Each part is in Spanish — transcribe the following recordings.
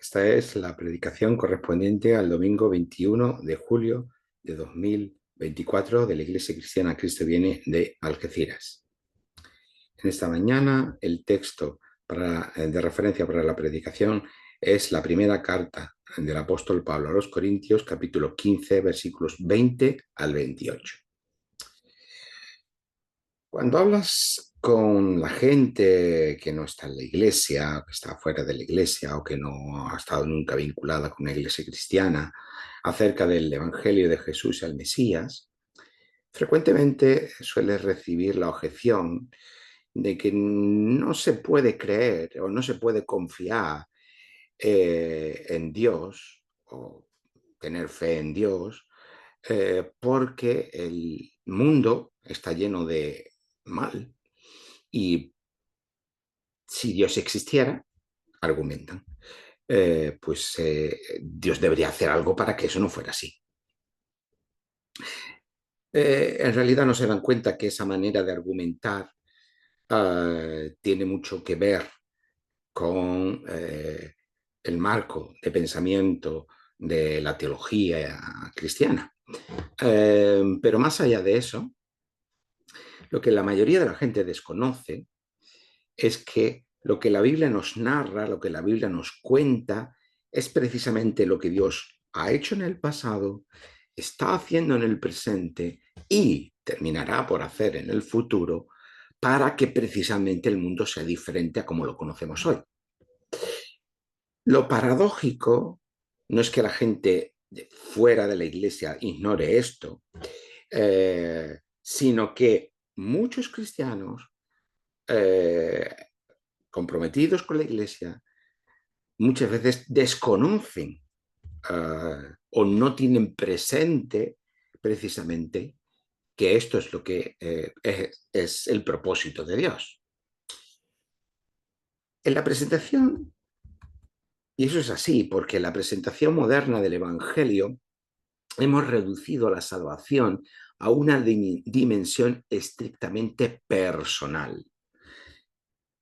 Esta es la predicación correspondiente al domingo 21 de julio de 2024 de la Iglesia Cristiana Cristo Viene de Algeciras. En esta mañana el texto de referencia para la predicación es la primera carta del apóstol Pablo a los Corintios, capítulo 15, versículos 20 al 28. Cuando hablas con la gente que no está en la iglesia, o que está fuera de la iglesia, o que no ha estado nunca vinculada con una iglesia cristiana, acerca del Evangelio de Jesús y el Mesías, frecuentemente sueles recibir la objeción de que no se puede creer o no se puede confiar en Dios o tener fe en Dios, porque el mundo está lleno de mal. Y si Dios existiera, argumentan, Dios debería hacer algo para que eso no fuera así. En realidad no se dan cuenta que esa manera de argumentar tiene mucho que ver con el marco de pensamiento de la teología cristiana. Pero más allá de eso, lo que la mayoría de la gente desconoce es que lo que la Biblia nos narra, lo que la Biblia nos cuenta, es precisamente lo que Dios ha hecho en el pasado, está haciendo en el presente y terminará por hacer en el futuro para que precisamente el mundo sea diferente a como lo conocemos hoy. Lo paradójico no es que la gente fuera de la iglesia ignore esto, sino que muchos cristianos eh, comprometidos con la iglesia muchas veces desconocen o no tienen presente precisamente que esto es lo que es el propósito de Dios. En la presentación, y eso es así, porque en la presentación moderna del Evangelio hemos reducido la salvación a una dimensión estrictamente personal.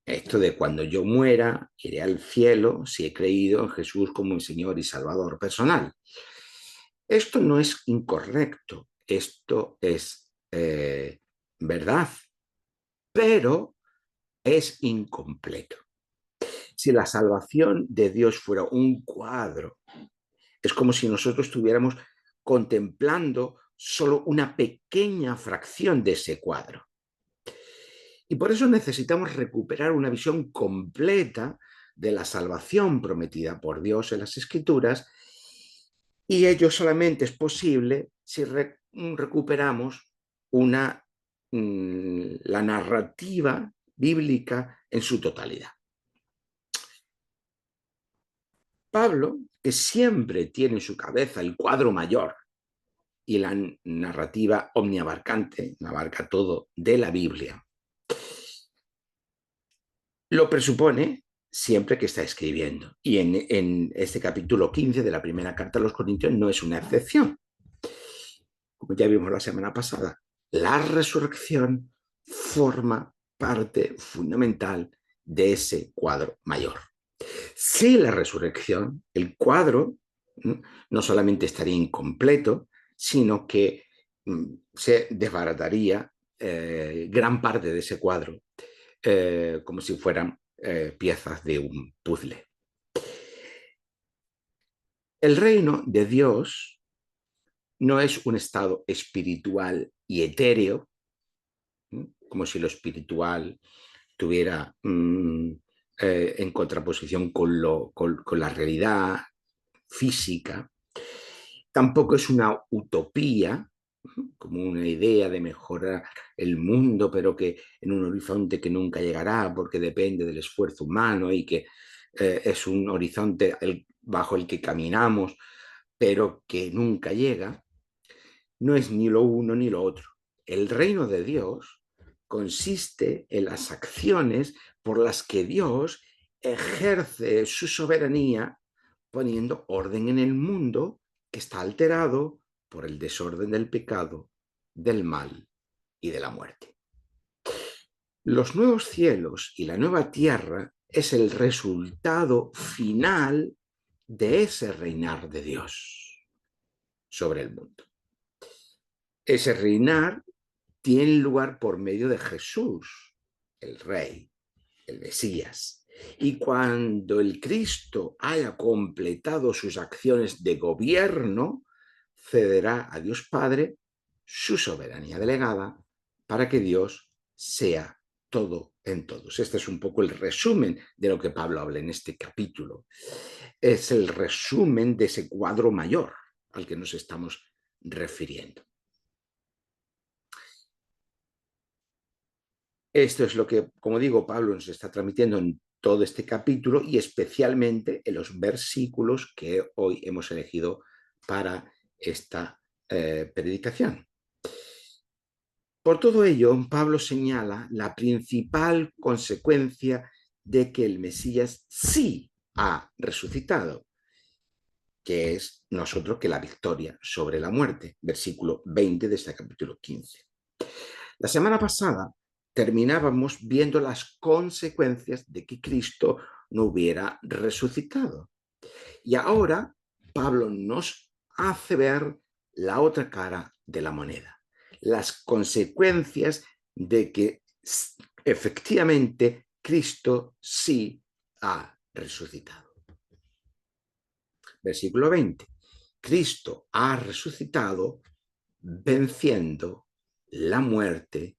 Esto de cuando yo muera, iré al cielo si he creído en Jesús como mi Señor y Salvador personal. Esto no es incorrecto, esto es verdad, pero es incompleto. Si la salvación de Dios fuera un cuadro, es como si nosotros estuviéramos contemplando solo una pequeña fracción de ese cuadro. Y por eso necesitamos recuperar una visión completa de la salvación prometida por Dios en las Escrituras, y ello solamente es posible si recuperamos la narrativa bíblica en su totalidad. Pablo, que siempre tiene en su cabeza el cuadro mayor y la narrativa omniabarcante, abarca todo de la Biblia, lo presupone siempre que está escribiendo. Y en este capítulo 15 de la primera carta a los Corintios no es una excepción. Como ya vimos la semana pasada, la resurrección forma parte fundamental de ese cuadro mayor. Sin la resurrección, el cuadro no solamente estaría incompleto, sino que se desbarataría gran parte de ese cuadro, como si fueran piezas de un puzzle. El reino de Dios no es un estado espiritual y etéreo, como si lo espiritual tuviera en contraposición con la realidad física. Tampoco es una utopía, como una idea de mejorar el mundo, pero que en un horizonte que nunca llegará porque depende del esfuerzo humano y que es un horizonte bajo el que caminamos, pero que nunca llega. No es ni lo uno ni lo otro. El reino de Dios consiste en las acciones por las que Dios ejerce su soberanía poniendo orden en el mundo que está alterado por el desorden del pecado, del mal y de la muerte. Los nuevos cielos y la nueva tierra es el resultado final de ese reinar de Dios sobre el mundo. Ese reinar tiene lugar por medio de Jesús, el Rey, el Mesías. Y cuando el Cristo haya completado sus acciones de gobierno, cederá a Dios Padre su soberanía delegada para que Dios sea todo en todos. Este es un poco el resumen de lo que Pablo habla en este capítulo. Es el resumen de ese cuadro mayor al que nos estamos refiriendo. Esto es lo que, como digo, Pablo nos está transmitiendo en todo este capítulo y especialmente en los versículos que hoy hemos elegido para esta predicación. Por todo ello, Pablo señala la principal consecuencia de que el Mesías sí ha resucitado, que es nosotros que la victoria sobre la muerte, versículo 20 de este capítulo 15. La semana pasada terminábamos viendo las consecuencias de que Cristo no hubiera resucitado. Y ahora Pablo nos hace ver la otra cara de la moneda, las consecuencias de que efectivamente Cristo sí ha resucitado. Versículo 20. Cristo ha resucitado venciendo la muerte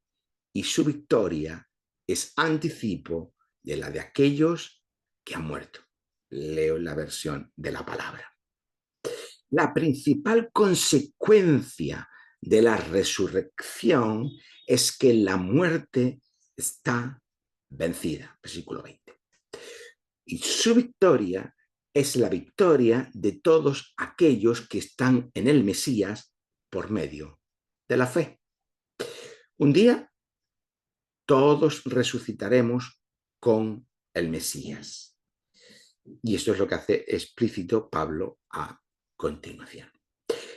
y su victoria es anticipo de la de aquellos que han muerto. Leo la versión de la palabra. La principal consecuencia de la resurrección es que la muerte está vencida. Versículo 20. Y su victoria es la victoria de todos aquellos que están en el Mesías por medio de la fe. Un día todos resucitaremos con el Mesías. Y esto es lo que hace explícito Pablo a continuación.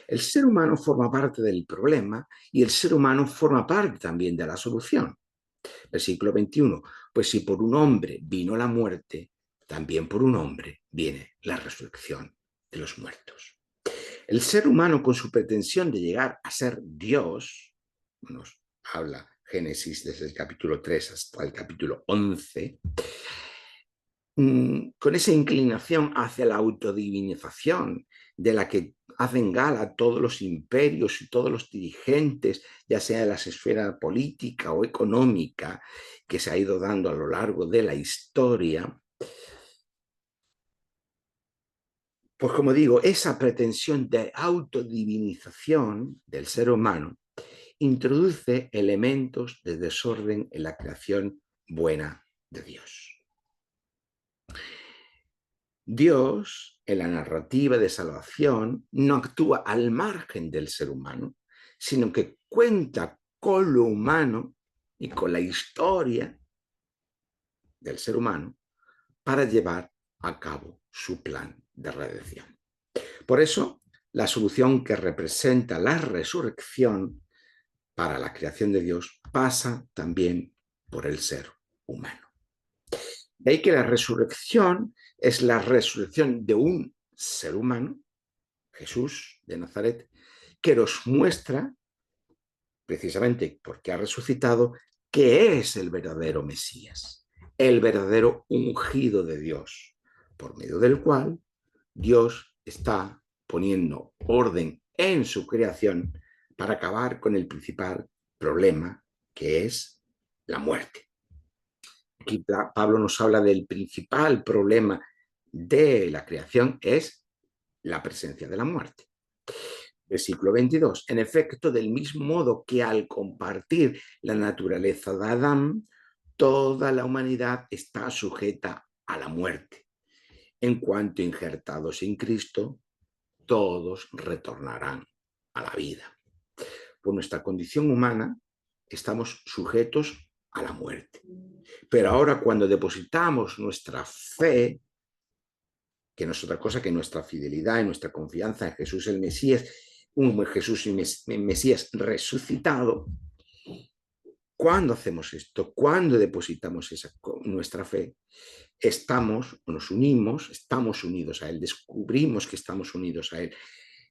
El ser humano forma parte del problema y el ser humano forma parte también de la solución. Versículo 21. Pues si por un hombre vino la muerte, también por un hombre viene la resurrección de los muertos. El ser humano, con su pretensión de llegar a ser Dios, nos habla Génesis desde el capítulo 3 hasta el capítulo 11, con esa inclinación hacia la autodivinización de la que hacen gala todos los imperios y todos los dirigentes, ya sea de la esfera política o económica, que se ha ido dando a lo largo de la historia. Pues como digo, esa pretensión de autodivinización del ser humano introduce elementos de desorden en la creación buena de Dios. Dios, en la narrativa de salvación, no actúa al margen del ser humano, sino que cuenta con lo humano y con la historia del ser humano para llevar a cabo su plan de redención. Por eso, la solución que representa la resurrección para la creación de Dios pasa también por el ser humano. De ahí que la resurrección es la resurrección de un ser humano, Jesús de Nazaret, que nos muestra, precisamente porque ha resucitado, que es el verdadero Mesías, el verdadero ungido de Dios, por medio del cual Dios está poniendo orden en su creación para acabar con el principal problema, que es la muerte. Aquí Pablo nos habla del principal problema de la creación, es la presencia de la muerte. Versículo 22. En efecto, del mismo modo que al compartir la naturaleza de Adán, toda la humanidad está sujeta a la muerte. En cuanto injertados en Cristo, todos retornarán a la vida. Por nuestra condición humana, estamos sujetos a la muerte. Pero ahora, cuando depositamos nuestra fe, que no es otra cosa que nuestra fidelidad y nuestra confianza en Jesús el Mesías, un Jesús el Mesías resucitado, Cuando hacemos esto, cuando depositamos nuestra fe, nos unimos, estamos unidos a Él, descubrimos que estamos unidos a Él,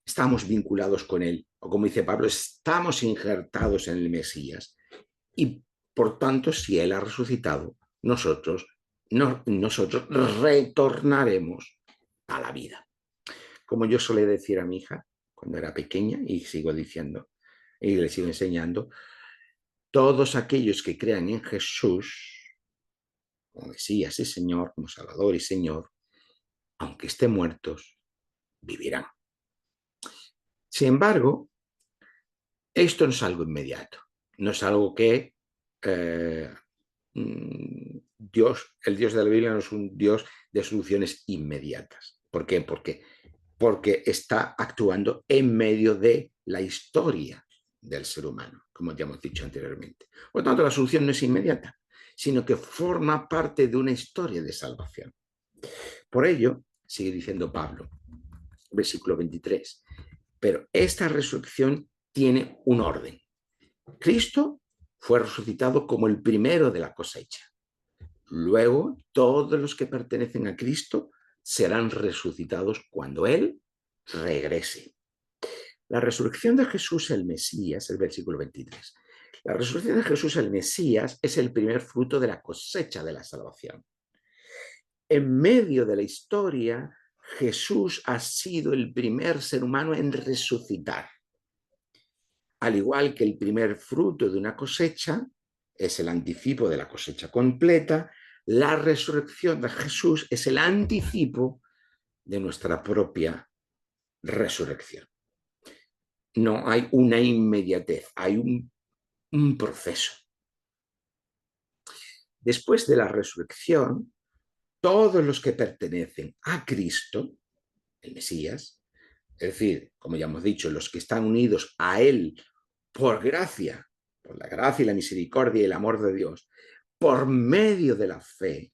estamos vinculados con Él, o como dice Pablo, estamos injertados en el Mesías. Y por tanto, si Él ha resucitado, nosotros retornaremos a la vida. Como yo solía decir a mi hija cuando era pequeña, y sigo diciendo, y le sigo enseñando, todos aquellos que crean en Jesús, como Mesías y Señor, como Salvador y Señor, aunque estén muertos, vivirán. Sin embargo, esto no es algo inmediato, no es algo que Dios, el Dios de la Biblia no es un Dios de soluciones inmediatas. ¿Por qué? Porque está actuando en medio de la historia del ser humano, como ya hemos dicho anteriormente. Por lo tanto, la solución no es inmediata, sino que forma parte de una historia de salvación. Por ello, sigue diciendo Pablo, versículo 23, pero esta resurrección tiene un orden. Cristo fue resucitado como el primero de la cosecha. Luego, todos los que pertenecen a Cristo serán resucitados cuando Él regrese. La resurrección de Jesús el Mesías, el versículo 23. La resurrección de Jesús el Mesías es el primer fruto de la cosecha de la salvación. En medio de la historia, Jesús ha sido el primer ser humano en resucitar. Al igual que el primer fruto de una cosecha es el anticipo de la cosecha completa, la resurrección de Jesús es el anticipo de nuestra propia resurrección. No hay una inmediatez, hay un proceso. Después de la resurrección, todos los que pertenecen a Cristo, el Mesías, es decir, como ya hemos dicho, los que están unidos a Él por gracia, por la gracia y la misericordia y el amor de Dios, por medio de la fe,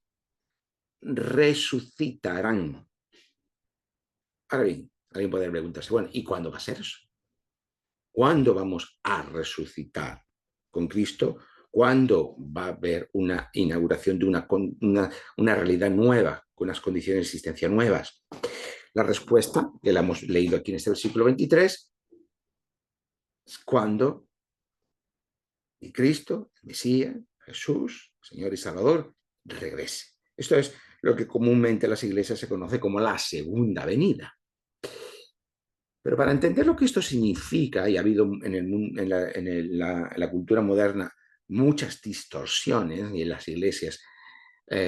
resucitarán. Ahora bien, alguien podría preguntarse, bueno, ¿y cuándo va a ser eso? ¿Cuándo vamos a resucitar con Cristo? ¿Cuándo va a haber una inauguración de una realidad nueva, con unas condiciones de existencia nuevas? La respuesta, que la hemos leído aquí en este versículo 23, es cuando Cristo, el Mesías, Jesús, Señor y Salvador, regrese. Esto es lo que comúnmente en las iglesias se conoce como la segunda venida. Pero para entender lo que esto significa, y ha habido en la cultura moderna muchas distorsiones, y en las iglesias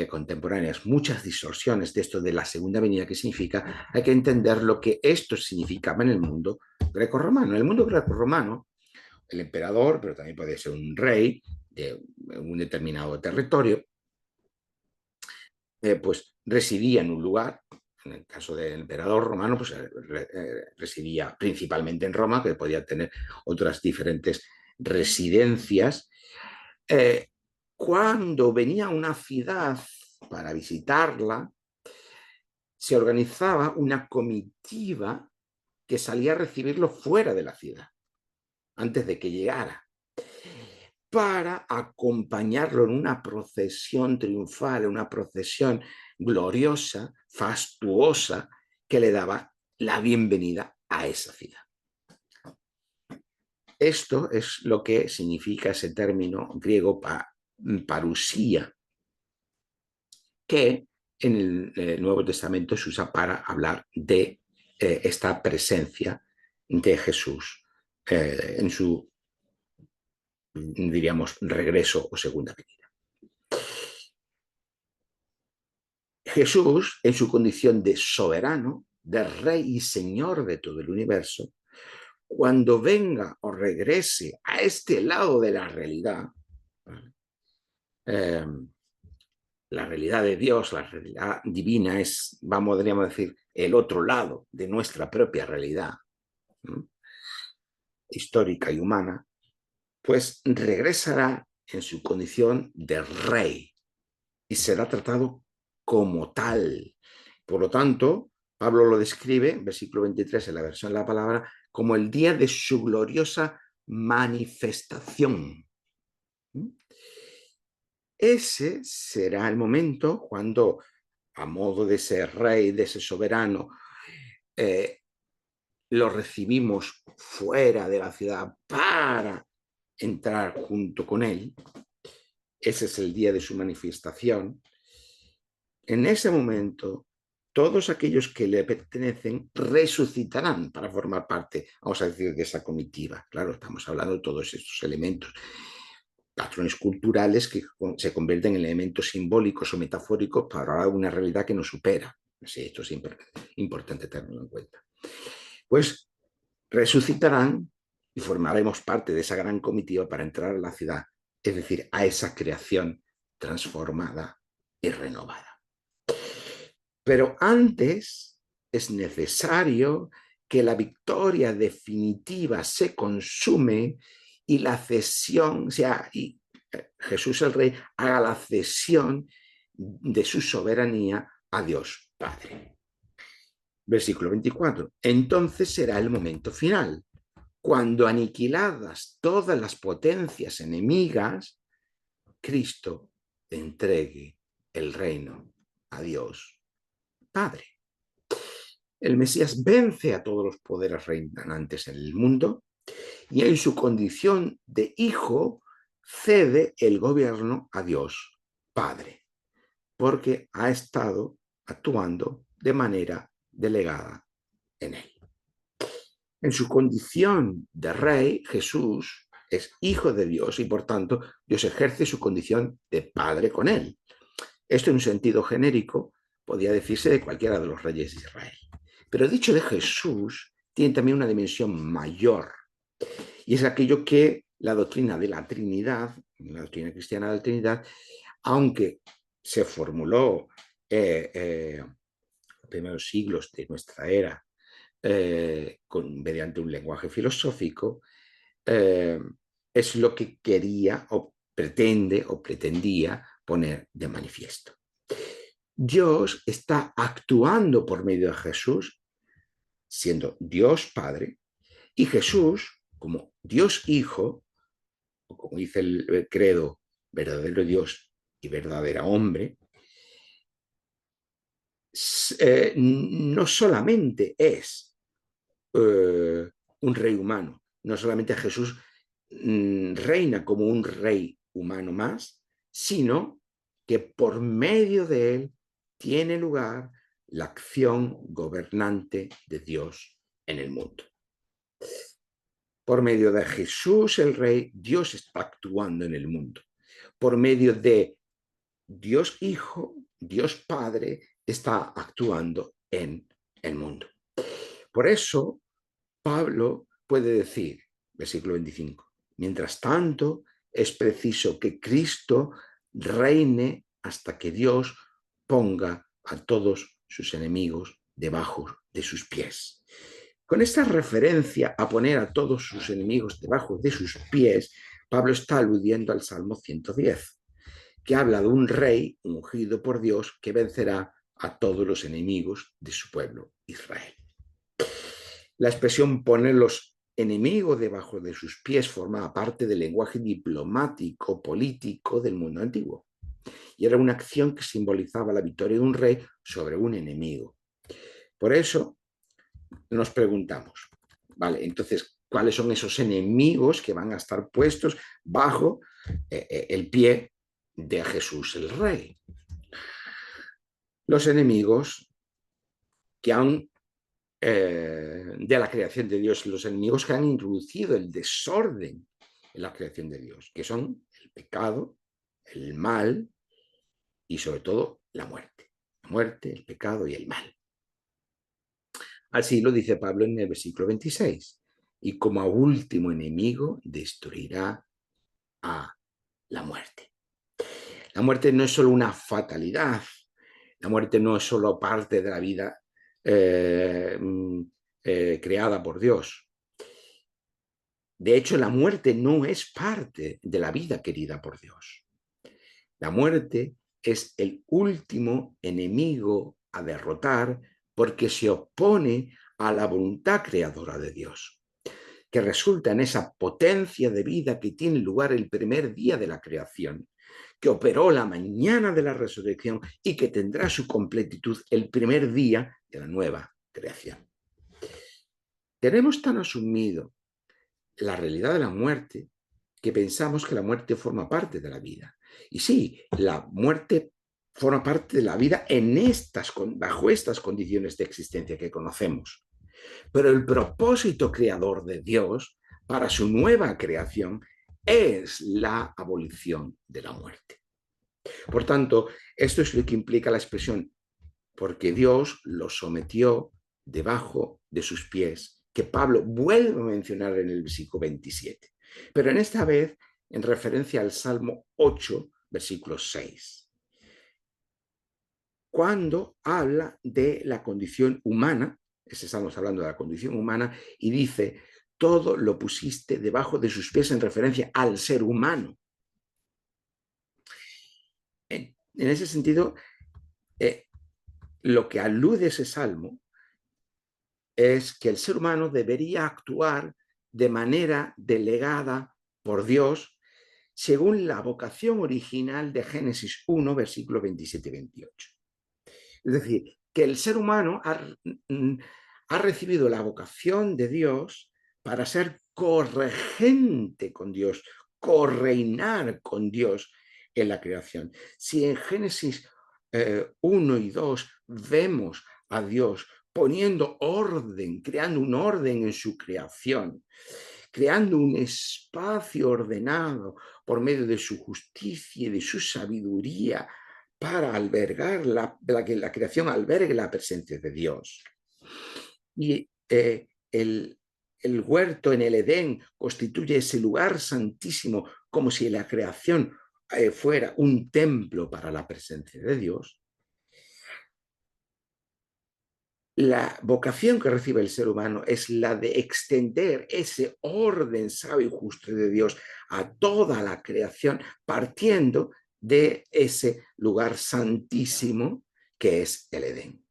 contemporáneas muchas distorsiones de esto de la segunda venida, que significa, hay que entender lo que esto significaba en el mundo grecorromano. En el mundo grecorromano, el emperador, pero también puede ser un rey de un determinado territorio, pues residía en un lugar. En el caso del emperador romano, pues residía principalmente en Roma, que podía tener otras diferentes residencias. Cuando venía a una ciudad para visitarla, se organizaba una comitiva que salía a recibirlo fuera de la ciudad, antes de que llegara, para acompañarlo en una procesión triunfal, una procesión gloriosa, fastuosa, que le daba la bienvenida a esa ciudad. Esto es lo que significa ese término griego parusía, que en el Nuevo Testamento se usa para hablar de esta presencia de Jesús en su, diríamos, regreso o segunda venida. Jesús, en su condición de soberano, de rey y señor de todo el universo, cuando venga o regrese a este lado de la realidad, la realidad de Dios, la realidad divina es, podríamos decir, el otro lado de nuestra propia realidad, ¿no?, histórica y humana, pues regresará en su condición de rey y será tratado como tal. Por lo tanto, Pablo lo describe, versículo 23 en la versión de la palabra, como el día de su gloriosa manifestación. Ese será el momento cuando, a modo de ese rey, de ese soberano, lo recibimos fuera de la ciudad para entrar junto con él. Ese es el día de su manifestación. En ese momento, todos aquellos que le pertenecen resucitarán para formar parte, vamos a decir, de esa comitiva. Claro, estamos hablando de todos estos elementos, patrones culturales que se convierten en elementos simbólicos o metafóricos para una realidad que nos supera. Sí, esto es importante tenerlo en cuenta. Pues resucitarán y formaremos parte de esa gran comitiva para entrar a la ciudad, es decir, a esa creación transformada y renovada. Pero antes es necesario que la victoria definitiva se consume y la cesión, o sea, y Jesús el Rey haga la cesión de su soberanía a Dios Padre. Versículo 24. Entonces será el momento final, cuando aniquiladas todas las potencias enemigas, Cristo entregue el reino a Dios Padre. El Mesías vence a todos los poderes reinantes en el mundo y en su condición de hijo cede el gobierno a Dios Padre, porque ha estado actuando de manera delegada en él. En su condición de rey, Jesús es hijo de Dios y por tanto Dios ejerce su condición de padre con él. Esto en un sentido genérico podría decirse de cualquiera de los reyes de Israel. Pero dicho de Jesús tiene también una dimensión mayor y es aquello que la doctrina de la Trinidad, la doctrina cristiana de la Trinidad, aunque se formuló en los primeros siglos de nuestra era mediante un lenguaje filosófico, es lo que quería o pretende o pretendía poner de manifiesto. Dios está actuando por medio de Jesús, siendo Dios Padre, y Jesús, como Dios Hijo, o como dice el credo, verdadero Dios y verdadera hombre, no solamente es un rey humano, no solamente Jesús reina como un rey humano más, sino que por medio de él tiene lugar la acción gobernante de Dios en el mundo. Por medio de Jesús el Rey, Dios está actuando en el mundo. Por medio de Dios Hijo, Dios Padre, está actuando en el mundo. Por eso, Pablo puede decir, versículo 25, mientras tanto, es preciso que Cristo reine hasta que Dios ponga a todos sus enemigos debajo de sus pies. Con esta referencia a poner a todos sus enemigos debajo de sus pies, Pablo está aludiendo al Salmo 110, que habla de un rey ungido por Dios que vencerá a todos los enemigos de su pueblo Israel. La expresión poner los enemigos debajo de sus pies formaba parte del lenguaje diplomático, político del mundo antiguo. Y era una acción que simbolizaba la victoria de un rey sobre un enemigo. Por eso nos preguntamos, vale, entonces, ¿cuáles son esos enemigos que van a estar puestos bajo el pie de Jesús el Rey? Los enemigos que han de la creación de Dios, los enemigos que han introducido el desorden en la creación de Dios, que son el pecado, el mal y sobre todo la muerte. La muerte, el pecado y el mal. Así lo dice Pablo en el versículo 26. Y como a último enemigo destruirá a la muerte. La muerte no es solo una fatalidad, la muerte no es solo parte de la vida creada por Dios. De hecho, la muerte no es parte de la vida querida por Dios. La muerte es el último enemigo a derrotar porque se opone a la voluntad creadora de Dios. que resulta en esa potencia de vida que tiene lugar el primer día de la creación, que operó la mañana de la resurrección y que tendrá su completitud el primer día de la nueva creación. Tenemos tan asumido la realidad de la muerte que pensamos que la muerte forma parte de la vida. Y sí, la muerte forma parte de la vida bajo estas condiciones de existencia que conocemos. Pero el propósito creador de Dios para su nueva creación es la abolición de la muerte. Por tanto, esto es lo que implica la expresión, porque Dios lo sometió debajo de sus pies, que Pablo vuelve a mencionar en el versículo 27, pero en esta vez en referencia al Salmo 8, versículo 6, cuando habla de la condición humana, estamos hablando de la condición humana, y dice, todo lo pusiste debajo de sus pies en referencia al ser humano. En ese sentido, lo que alude ese salmo es que el ser humano debería actuar de manera delegada por Dios según la vocación original de Génesis 1, versículos 27 y 28. Es decir, que el ser humano ha recibido la vocación de Dios para ser corregente con Dios, correinar con Dios en la creación. Si en Génesis 1 y 2 vemos a Dios poniendo orden, creando un orden en su creación, creando un espacio ordenado por medio de su justicia y de su sabiduría para albergar que la creación albergue la presencia de Dios. Y el huerto en el Edén constituye ese lugar santísimo como si la creación fuera un templo para la presencia de Dios. La vocación que recibe el ser humano es la de extender ese orden sabio y justo de Dios a toda la creación, partiendo de ese lugar santísimo que es el Edén.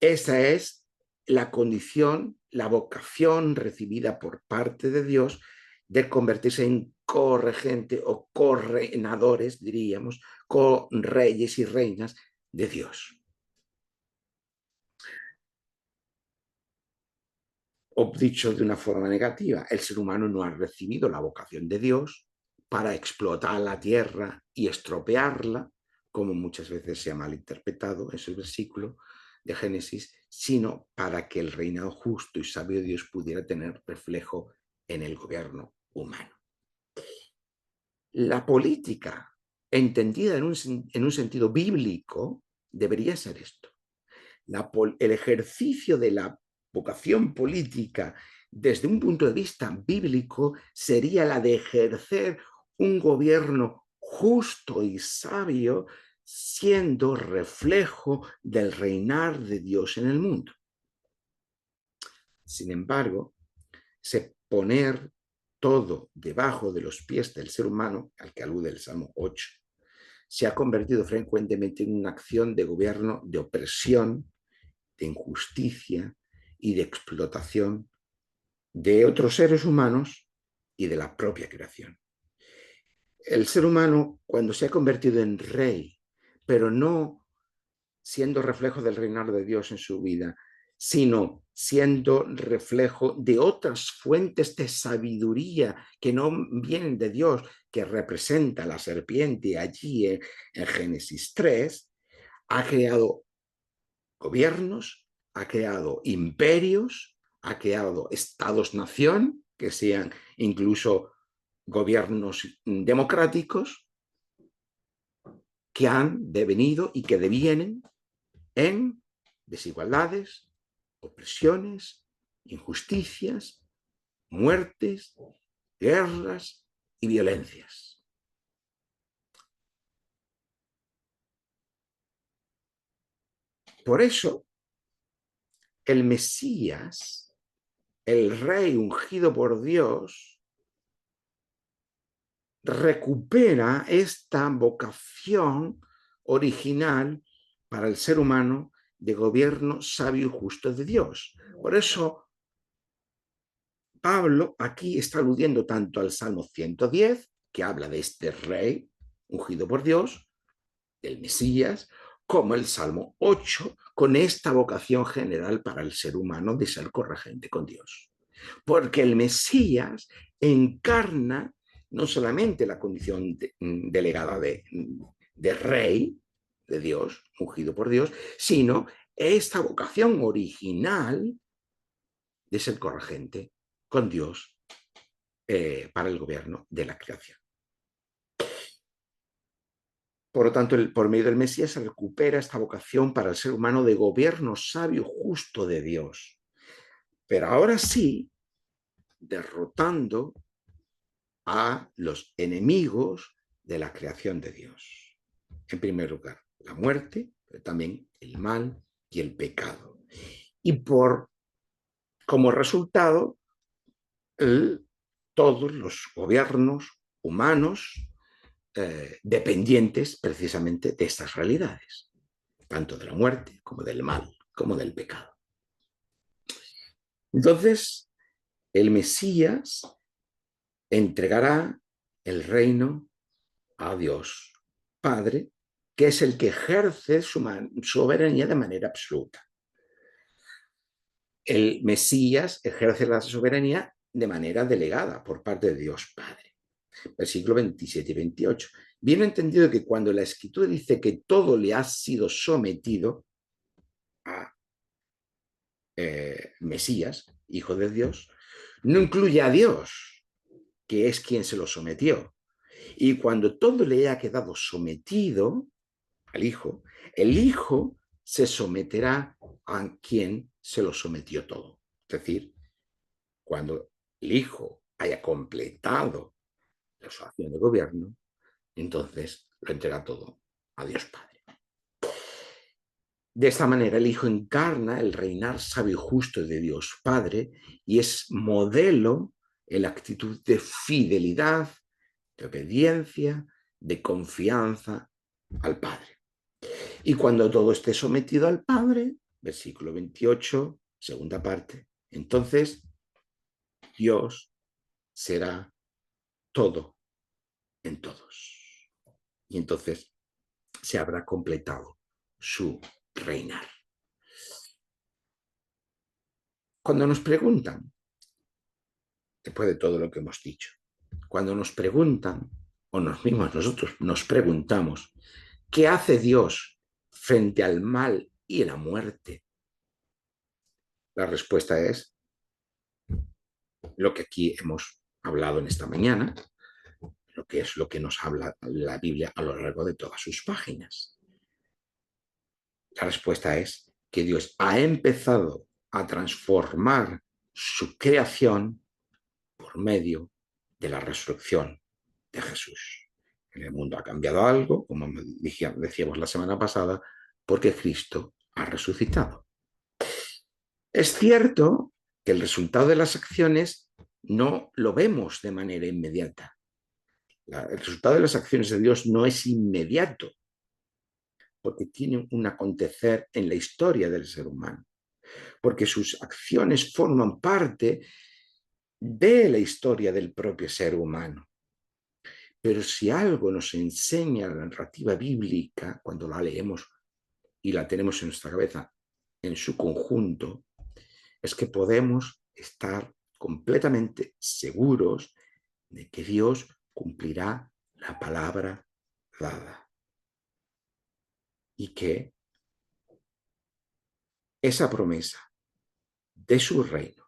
Esa es la condición, la vocación recibida por parte de Dios de convertirse en corregente o correinadores, diríamos, reyes y reinas de Dios. O dicho de una forma negativa, el ser humano no ha recibido la vocación de Dios para explotar la tierra y estropearla, como muchas veces se ha malinterpretado ese versículo de Génesis, sino para que el reinado justo y sabio de Dios pudiera tener reflejo en el gobierno humano. La política, entendida en un sentido bíblico, debería ser esto. El ejercicio de la vocación política desde un punto de vista bíblico sería la de ejercer un gobierno justo y sabio, siendo reflejo del reinar de Dios en el mundo. Sin embargo, poner todo debajo de los pies del ser humano, al que alude el Salmo 8, se ha convertido frecuentemente en una acción de gobierno de opresión, de injusticia y de explotación de otros seres humanos y de la propia creación. El ser humano, cuando se ha convertido en rey, pero no siendo reflejo del reinado de Dios en su vida, sino siendo reflejo de otras fuentes de sabiduría que no vienen de Dios, que representa la serpiente allí en Génesis 3, ha creado gobiernos, ha creado imperios, ha creado estados-nación, que sean incluso gobiernos democráticos, que han devenido y que devienen en desigualdades, opresiones, injusticias, muertes, guerras y violencias. Por eso, el Mesías, el rey ungido por Dios, recupera esta vocación original para el ser humano de gobierno sabio y justo de Dios. Por eso Pablo aquí está aludiendo tanto al Salmo 110, que habla de este rey ungido por Dios, del Mesías, como el Salmo 8, con esta vocación general para el ser humano de ser corregente con Dios. Porque el Mesías encarna no solamente la condición delegada de rey de Dios, ungido por Dios, sino esta vocación original de ser corregente con Dios para el gobierno de la creación. Por lo tanto, por medio del Mesías se recupera esta vocación para el ser humano de gobierno sabio, justo de Dios. Pero ahora sí, derrotando a los enemigos de la creación de Dios. En primer lugar, la muerte, pero también el mal y el pecado. Y como resultado, todos los gobiernos humanos dependientes precisamente de estas realidades, tanto de la muerte como del mal, como del pecado. Entonces, el Mesías entregará el reino a Dios Padre, que es el que ejerce su soberanía de manera absoluta. El Mesías ejerce la soberanía de manera delegada por parte de Dios Padre. Versículo 27 y 28. Bien entendido que cuando la Escritura dice que todo le ha sido sometido a Mesías, Hijo de Dios, no incluye a Dios, que es quien se lo sometió. Y cuando todo le ha quedado sometido al Hijo, el Hijo se someterá a quien se lo sometió todo. Es decir, cuando el Hijo haya completado la su acción de gobierno, entonces lo entrega todo a Dios Padre. De esta manera el Hijo encarna el reinar sabio y justo de Dios Padre y es modelo en la actitud de fidelidad, de obediencia, de confianza al Padre. Y cuando todo esté sometido al Padre, versículo 28, segunda parte, entonces Dios será todo en todos. Y entonces se habrá completado su reinar. Cuando nos preguntan, después de todo lo que hemos dicho, cuando nos preguntan, o nosotros nos preguntamos, ¿qué hace Dios frente al mal y la muerte? La respuesta es lo que aquí hemos hablado en esta mañana, lo que es lo que nos habla la Biblia a lo largo de todas sus páginas. La respuesta es que Dios ha empezado a transformar su creación por medio de la resurrección de Jesús. En el mundo ha cambiado algo, como decíamos la semana pasada, porque Cristo ha resucitado. Es cierto que el resultado de las acciones no lo vemos de manera inmediata. El resultado de las acciones de Dios no es inmediato, porque tiene un acontecer en la historia del ser humano, porque sus acciones forman parte de la historia del propio ser humano. Pero si algo nos enseña la narrativa bíblica, cuando la leemos y la tenemos en nuestra cabeza en su conjunto, es que podemos estar completamente seguros de que Dios cumplirá la palabra dada y que esa promesa de su reino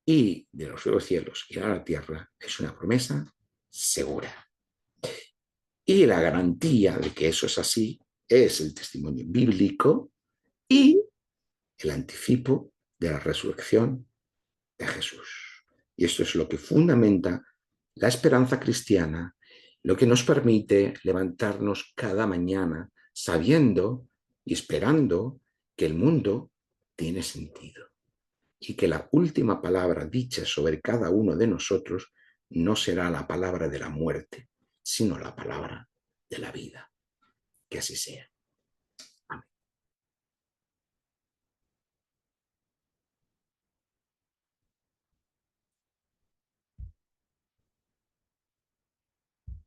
y de los nuevos cielos y a la tierra es una promesa segura. Y la garantía de que eso es así es el testimonio bíblico y el anticipo de la resurrección de Jesús. Y esto es lo que fundamenta la esperanza cristiana, lo que nos permite levantarnos cada mañana sabiendo y esperando que el mundo tiene sentido y que la última palabra dicha sobre cada uno de nosotros no será la palabra de la muerte, sino la palabra de la vida. Que así sea.